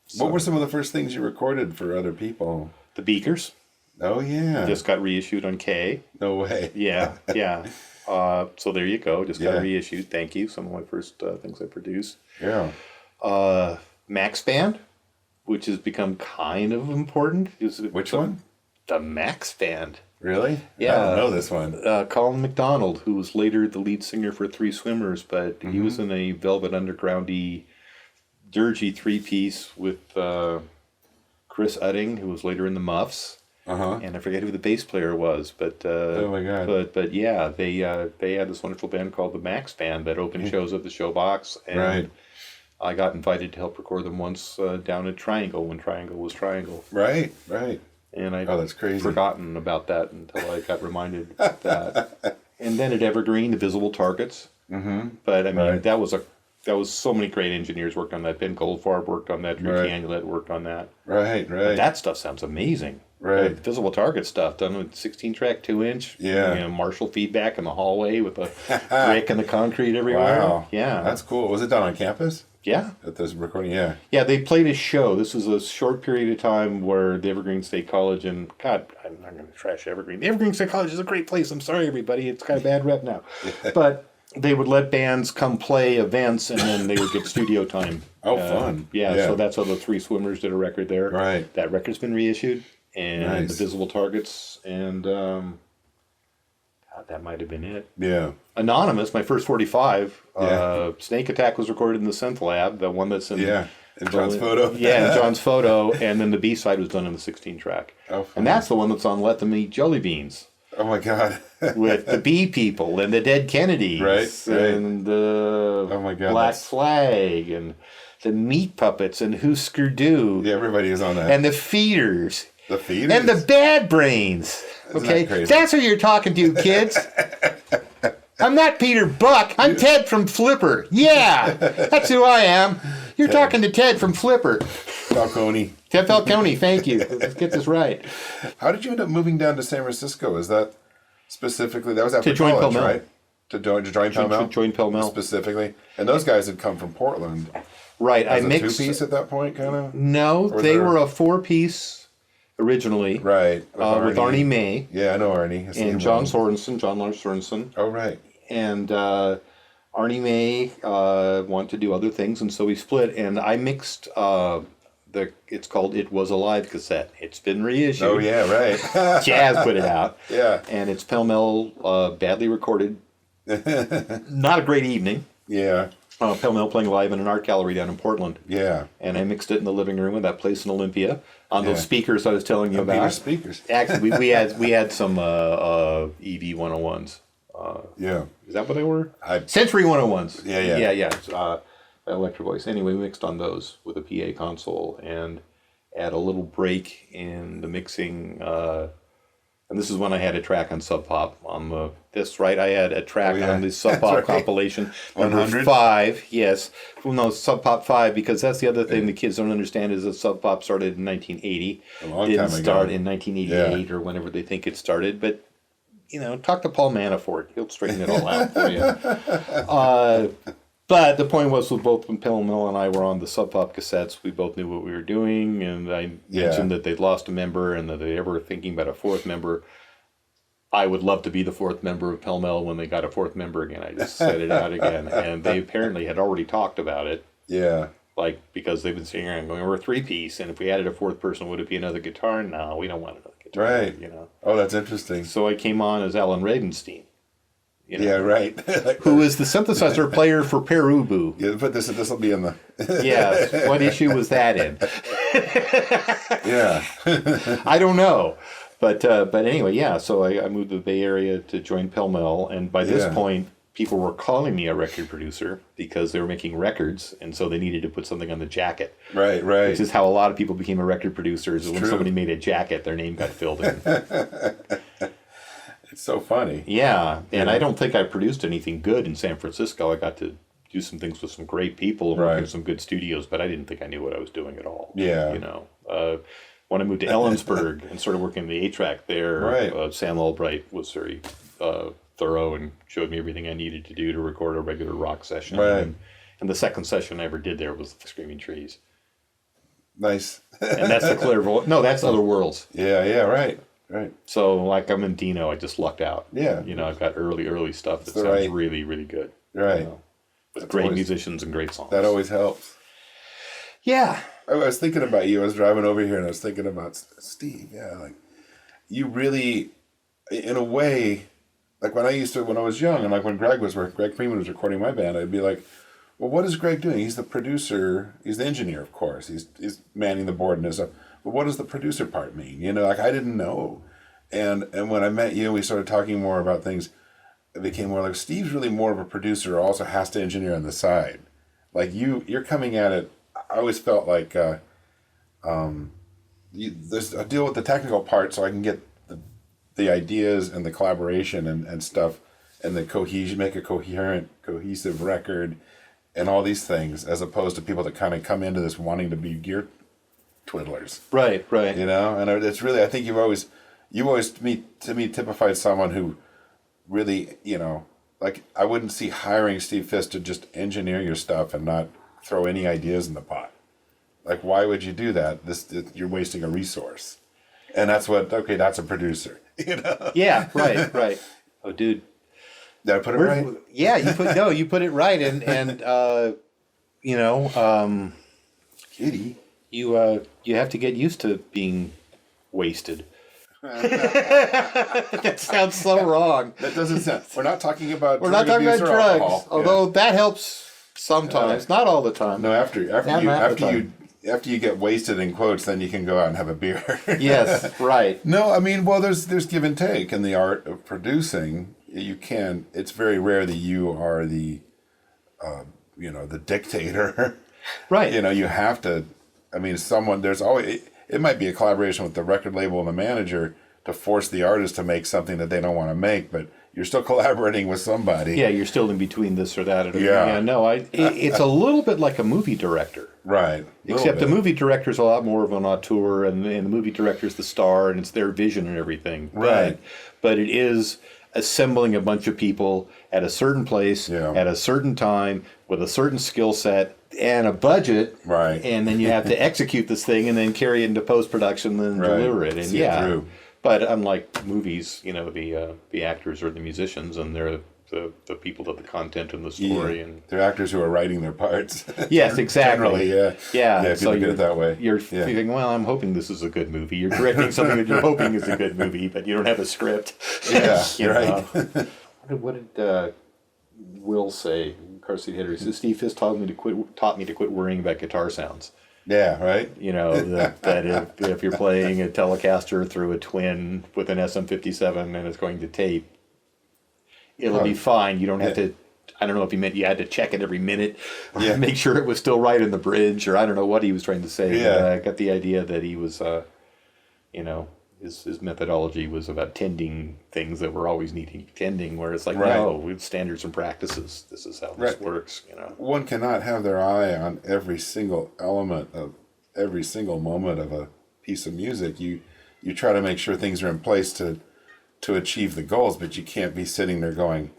So, what were some of the first things you recorded for other people? The Beakers. Oh, yeah. Just got reissued on K. No way. Yeah. So there you go. Just got reissued. Thank you. Some of my first things I produced. Yeah. Max Band, which has become kind of important. Which one? The Max Band. Really? Yeah. I don't know this one. Colin McDonald, who was later the lead singer for Three Swimmers, but he was in a Velvet Underground-y, dirgy 3-piece with Chris Udding, who was later in the Muffs. And I forget who the bass player was, but oh my God! But yeah, they had this wonderful band called the Max Band that opened shows at the Showbox, and I got invited to help record them once down at Triangle when Triangle was Triangle. Right. And that's crazy. Forgotten about that until I got reminded of that. And then at Evergreen, the Visible Targets. But I mean, that was so many great engineers worked on that. Ben Goldfarb worked on that. Drew Canulet worked on that. Right. But that stuff sounds amazing. Right. The Visible Target stuff done with 16-track 2-inch. Marshall feedback in the hallway with the brick and the concrete everywhere. Wow. Yeah. That's cool. Was it done on campus? Yeah. At this recording, Yeah, they played a show. This was a short period of time where the Evergreen State College, and God, I'm not going to trash Evergreen. The Evergreen State College is a great place. I'm sorry, everybody. It's got a bad rep now. But they would let bands come play events, and then they would get studio time. Fun. So that's how the Three Swimmers did a record there. Right. That record's been reissued. And the Visible Targets, and that might have been it. Yeah. Anonymous, my first 45. Yeah. Snake Attack was recorded in the Synth Lab, the one that's in... Yeah. In John's photo. Yeah, in John's photo. And then the B-side was done in the 16-track. Oh, and that's the one that's on Let Them Eat Jelly Beans. Oh, my God. With the Bee People and the Dead Kennedys. Right. And the Oh, my God, Black Flag and the Meat Puppets and Husker Du. Yeah, everybody is on that. And the Feeders. The Feeders? And the Bad Brains. Okay? That crazy? That's who you're talking to, kids. I'm not Peter Buck. I'm Ted from Flipper. Yeah, that's who I am. You're talking to Ted from Flipper. Falcone. Ted Falcone, thank you. Let's get this right. How did you end up moving down to San Francisco? Is that specifically, that was after To join college, Pell Mell. right? To join Pell Mell? Join Pell Mell. Specifically. And those guys had come from Portland. Right, As I a mixed. two-piece at that point, kind of? No, Or they they're- were a 4-piece originally. Right. With Arnie May Yeah, I know Arnie. I see him and John around. Sorensen, John Lars Sorensen. Oh, right. And Arnie May wanted to do other things, and so we split. And I mixed it's called "It Was Alive" cassette. It's been reissued. Oh, yeah, right. Jazz put it out. Yeah. And it's Pell Mell, badly recorded. Not a great evening. Yeah. Pell Mell playing live in an art gallery down in Portland. Yeah. And I mixed it in the living room of that place in Olympia on those Yeah. speakers I was telling you Peter about. speakers. Actually, we had some EV 101s. Yeah. Is that what they were? I- Century 101s. Yeah. Yeah. Electro Voice. Anyway, we mixed on those with a PA console and add a little break in the mixing. And this is when I had a track on Sub Pop on the. That's right. I had a track Oh, yeah. on the Sub Pop compilation number 100? 5. Yes, well, no, Sub Pop 5, because that's the other thing the kids don't understand is that Sub Pop started in 1980. A long Didn't time ago. start in 1988 or whenever they think it started. But talk to Paul Manafort. He'll straighten it all out for you. But the point was, with both when Pell Mell and I were on the Sub Pop cassettes, we both knew what we were doing, and I mentioned that they'd lost a member and that they were thinking about a fourth member. I would love to be the fourth member of Pell Mell when they got a fourth member again. I just said it out again, and they apparently had already talked about it. Yeah. Because they've been sitting around going, we're a 3-piece, and if we added a fourth person, would it be another guitar? No, we don't want another guitar. Right. Oh, that's interesting. So I came on as Alan Regenstein. Yeah, right. Who is the synthesizer player for Perubu. Yeah, but this will be in the. Yes. What issue was that in? Yeah. I don't know. But anyway, yeah. So I moved to the Bay Area to join Pell Mell, and by this point, people were calling me a record producer because they were making records, and so they needed to put something on the jacket. Right. Which is how a lot of people became a record producer. Is when true. somebody made a jacket, their name got filled in. It's so funny. Yeah, and I don't think I produced anything good in San Francisco. I got to do some things with some great people and work in some good studios, but I didn't think I knew what I was doing at all. Yeah. When I moved to Ellensburg and started working the 8-track there, Sam Albright was very thorough and showed me everything I needed to do to record a regular rock session. Right. And the second session I ever did there was the Screaming Trees. Nice. And that's the Clairvoyant. No, that's Other Worlds. Yeah, right. So, like, I'm in Dino. I just lucked out. Yeah. I've got early stuff that That's sounds really, really good. Right. With great musicians and great songs. That always helps. Yeah. I was thinking about you. I was driving over here and I was thinking about Steve. Yeah, like you really, in a way, like when I was young and like when Greg Freeman was recording my band, I'd be like, well, what is Greg doing? He's the producer. He's the engineer, of course. He's manning the board and stuff. But what does the producer part mean? Like I didn't know. And when I met you, we started talking more about things. It became more like Steve's really more of a producer, also has to engineer on the side. Like you're coming at it. I always felt like there's a deal with the technical part, so I can get the ideas and the collaboration and stuff, and the cohesion, make a cohesive record, and all these things, as opposed to people that kind of come into this wanting to be gear twiddlers. Right. And it's really, I think you've always to me typified someone who really, like I wouldn't see hiring Steve Fisk to just engineer your stuff and not throw any ideas in the pot. Like, why would you do that? You're wasting a resource. And that's a producer. Yeah, right. Oh, dude. Did I put it right? Yeah, you put it right. And Kitty. You have to get used to being wasted. That sounds so wrong. That doesn't sound. We're not talking about. We're not talking about abuse or drugs, alcohol. although that helps sometimes, not all the time. No, after you get wasted in quotes, then you can go out and have a beer. Yes, right. No, I mean, well, there's give and take in the art of producing. You can. It's very rare that you are the, the dictator. Right. You have to. I mean, there's always. It might be a collaboration with the record label and the manager to force the artist to make something that they don't want to make, but you're still collaborating with somebody. Yeah, you're still in between this or that. Yeah. No, it's a little bit like a movie director. Right. Except the movie director's a lot more of an auteur, and the movie director's the star, and it's their vision and everything. Right. But it is assembling a bunch of people at a certain place, at a certain time, with a certain skill set, and a budget. Right. And then you have to execute this thing and then carry it into post-production and then deliver it. And see it through. But unlike movies, the actors are the musicians, and they're the people that the content and the story. And they're actors who are writing their parts. Yes, exactly. Generally, yeah. If you look at it that way. You're thinking, well, I'm hoping this is a good movie. You're directing something that you're hoping is a good movie, but you don't have a script. Yeah, you're right. What did Will say? Car Seat Headrest. Steve Fisk taught me to quit worrying about guitar sounds. Yeah, right. That if you're playing a Telecaster through a Twin with an SM57 and it's going to tape, it'll be fine. You don't have to. I don't know if he meant you had to check it every minute, or make sure it was still right in the bridge, or I don't know what he was trying to say. Yeah. But I got the idea that he was, his methodology was about tending things that were always needing tending, where it's like, no, with standards and practices, this is how this works. One cannot have their eye on every single element of every single moment of a piece of music. You try to make sure things are in place to achieve the goals, but you can't be sitting there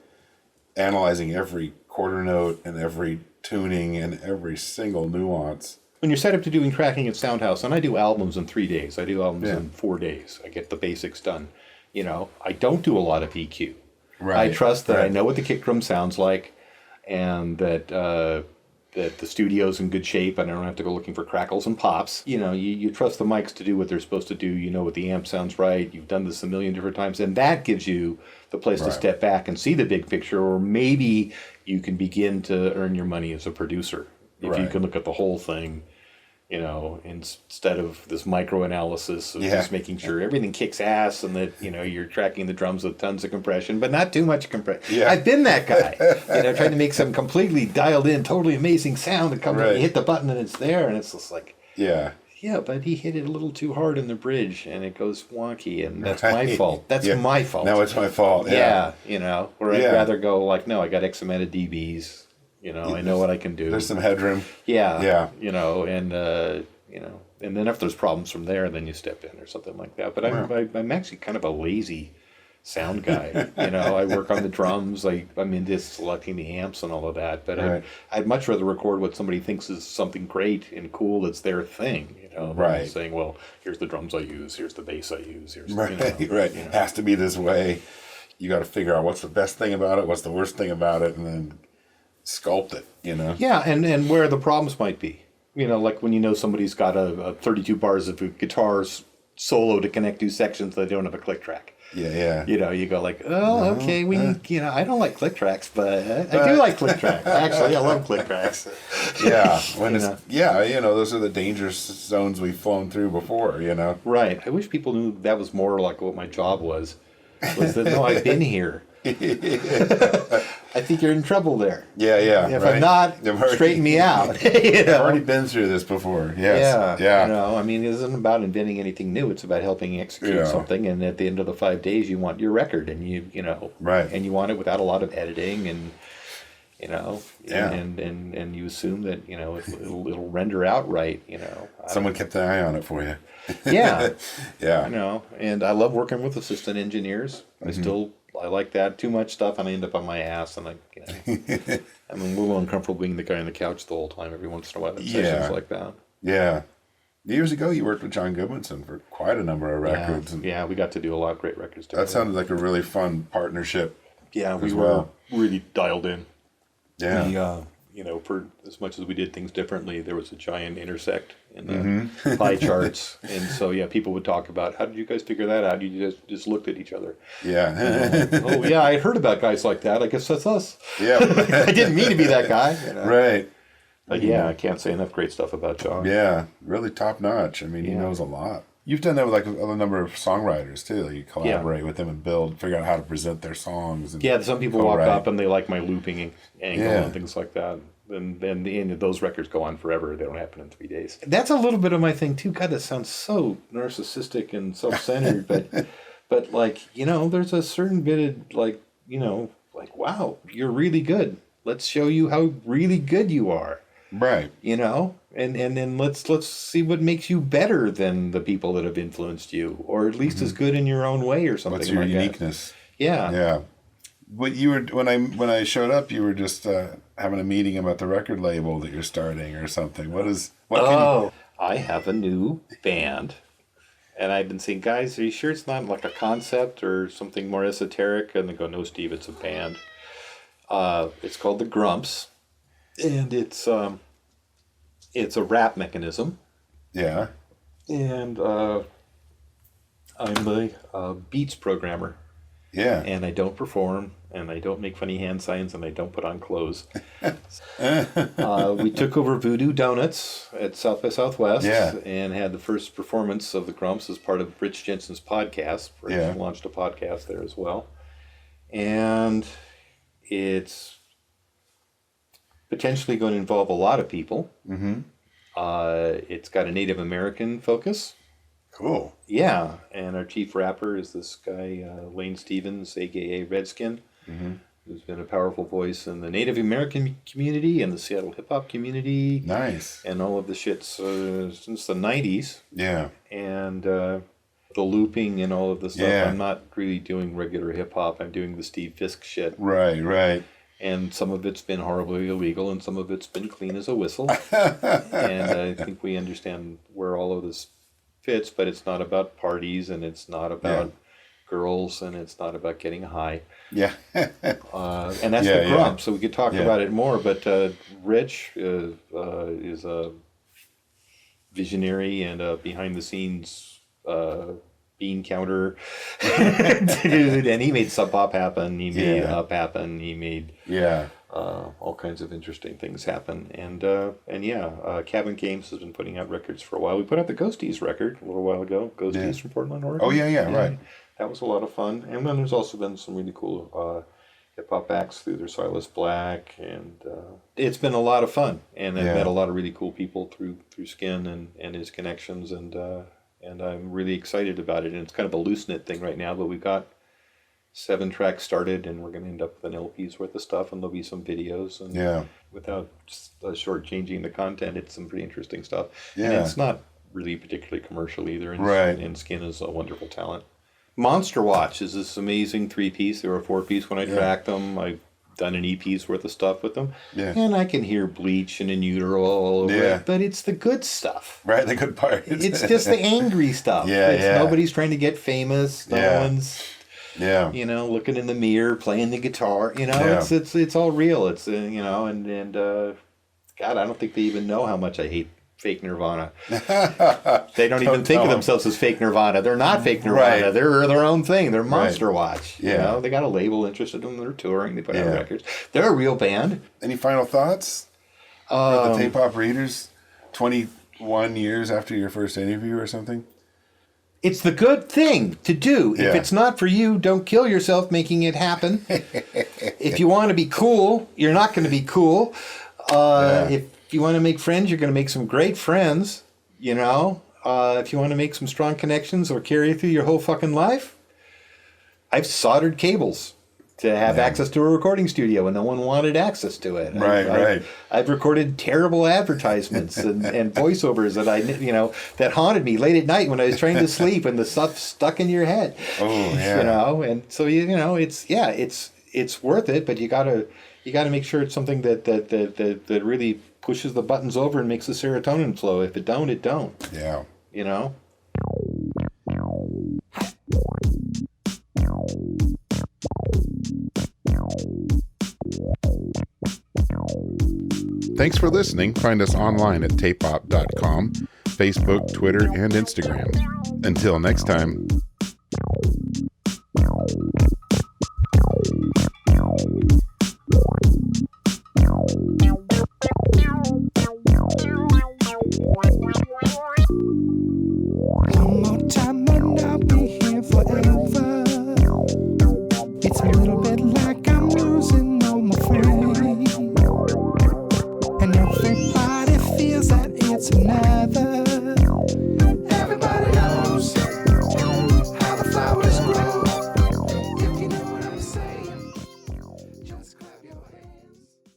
analyzing every quarter note and every tuning and every single nuance. When you're set up to doing tracking at Soundhouse, and I do albums in 3 days. I do albums in 4 days. I get the basics done. I don't do a lot of EQ. Right. I trust that I know what the kick drum sounds like, and that the studio's in good shape, and I don't have to go looking for crackles and pops. You trust the mics to do what they're supposed to do. You know what the amp sounds right. You've done this a million different times, and that gives you the place to step back and see the big picture, or maybe you can begin to earn your money as a producer. If you can look at the whole thing, instead of this micro analysis of just making sure everything kicks ass and that, you're tracking the drums with tons of compression, but not too much compression. Yeah. I've been that guy, trying to make some completely dialed in, totally amazing sound that comes when you hit the button and it's there, and it's just like, yeah, but he hit it a little too hard in the bridge and it goes wonky, and that's my fault. That's my fault. Now it's my fault. Where I'd rather go like, no, I got X amount of dBs. I know what I can do. There's some headroom. Yeah. And then if there's problems from there, then you step in or something like that. But I'm actually kind of a lazy sound guy. I work on the drums. I'm into selecting the amps and all of that. But I'd much rather record what somebody thinks is something great and cool that's their thing. Than saying, well, here's the drums I use, here's the bass I use. Here's It has to be this way. You got to figure out what's the best thing about it, what's the worst thing about it, and then sculpt it, Yeah, and where the problems might be. Like when somebody's got a 32 bars of a guitar solo to connect two sections that don't have a click track. Yeah. You go like, oh, okay, we need, I don't like click tracks, but I do like click tracks. Actually, I love click tracks. Yeah, those are the dangerous zones we've flown through before, Right. I wish people knew that was more like what my job was that, no, I've been here. I think you're in trouble there. Yeah. If I'm not, straighten me out. I've already been through this before. Yes. Yeah. It isn't about inventing anything new. It's about helping execute something. And at the end of the 5 days, you want your record, and and you want it without a lot of editing, and and you assume that it'll render out right. Someone kept an eye on it for you. Yeah. Yeah. And I love working with assistant engineers. I like that. Too much stuff, and I end up on my ass, and I'm a little uncomfortable being the guy on the couch the whole time. Every once in a while, in sessions like that. Yeah. Years ago, you worked with John Goodmanson for quite a number of records. Yeah, we got to do a lot of great records together. That sounded like a really fun partnership. Yeah, we were really dialed in. Yeah. for as much as we did things differently, there was a giant intersect in the pie charts. And so, people would talk about, how did you guys figure that out? You just looked at each other. Yeah. Oh, yeah, I heard about guys like that. I guess that's us. Yeah. I didn't mean to be that guy. Right. But I can't say enough great stuff about John. Yeah, really top notch. I mean, he knows a lot. You've done that with like a number of songwriters too. You collaborate with them and figure out how to present their songs. And some people walk up and they like my looping angle and things like that. And those records go on forever. They don't happen in 3 days. That's a little bit of my thing too. God, that sounds so narcissistic and self-centered. but like, there's a certain bit of like, wow, you're really good. Let's show you how really good you are. Right. And then let's see what makes you better than the people that have influenced you, or at least as good in your own way, or something. What's your like uniqueness? That. Yeah. Yeah. What you were when I showed up, you were just having a meeting about the record label that you're starting or something. I have a new band, and I've been saying, guys, are you sure it's not like a concept or something more esoteric? And they go, no, Steve, it's a band. It's called the Grumps. And it's a rap mechanism. Yeah. And I'm the beats programmer. Yeah. And I don't perform, and I don't make funny hand signs, and I don't put on clothes. We took over Voodoo Donuts at South by Southwest and had the first performance of the Grumps as part of Rich Jensen's podcast. Rich launched a podcast there as well. And it's potentially going to involve a lot of people. Mm-hmm. It's got a Native American focus. Cool. Yeah, and our chief rapper is this guy, Lane Stevens, a.k.a. Redskin, who's been a powerful voice in the Native American community and the Seattle hip-hop community. Nice. And all of the shit since the 90s. Yeah. And the looping and all of the stuff. Yeah. I'm not really doing regular hip-hop. I'm doing the Steve Fisk shit. Right. And some of it's been horribly illegal, and some of it's been clean as a whistle. And I think we understand where all of this fits, but it's not about parties, and it's not about girls, and it's not about getting high. Yeah. And that's the Grump, so we could talk about it more. But Rich is a visionary and a behind-the-scenes bean counter dude, and he made Sub Pop happen. He made Up happen. He made all kinds of interesting things happen. And Cabin Games has been putting out records for a while. We put out the Ghosties record a little while ago. Ghosties from Portland, Oregon. Oh yeah, right. That was a lot of fun. And then there's also been some really cool hip hop acts through their Silas Black, and it's been a lot of fun. And I've met a lot of really cool people through Skin and his connections, and I'm really excited about it. And it's kind of a loose-knit thing right now, but we've got 7 tracks started, and we're going to end up with an LP's worth of stuff, and there'll be some videos. And without shortchanging the content, it's some pretty interesting stuff. Yeah. And it's not really particularly commercial either, and Skin is a wonderful talent. Monster Watch is this amazing 3-piece. They were a 4-piece when I tracked them. I've done an EP's worth of stuff with them. Yeah. And I can hear Bleach and In Utero all over it, but it's the good stuff. Right, the good part. It's just the angry stuff. Nobody's trying to get famous. No one's looking in the mirror, playing the guitar. It's all real. It's and God, I don't think they even know how much I hate fake Nirvana. They don't even think of themselves as fake Nirvana. They're not fake Nirvana. Right. They're their own thing. They're Monster Watch. Yeah. They got a label interested in them. They're touring. They put out records. They're a real band. Any final thoughts for the Tape Op readers 21 years after your first interview or something? It's the good thing to do. If it's not for you, don't kill yourself making it happen. If you want to be cool, you're not going to be cool. If you want to make friends, you're going to make some great friends, If you want to make some strong connections or carry through your whole fucking life, I've soldered cables to have access to a recording studio, and no one wanted access to it. I've recorded terrible advertisements and voiceovers that haunted me late at night when I was trying to sleep, and the stuff stuck in your head. Oh yeah. And so it's worth it, but you gotta make sure it's something that really pushes the buttons over and makes the serotonin flow. If it don't, it don't. Yeah. Thanks for listening. Find us online at tapeop.com, Facebook, Twitter, and Instagram. Until next time.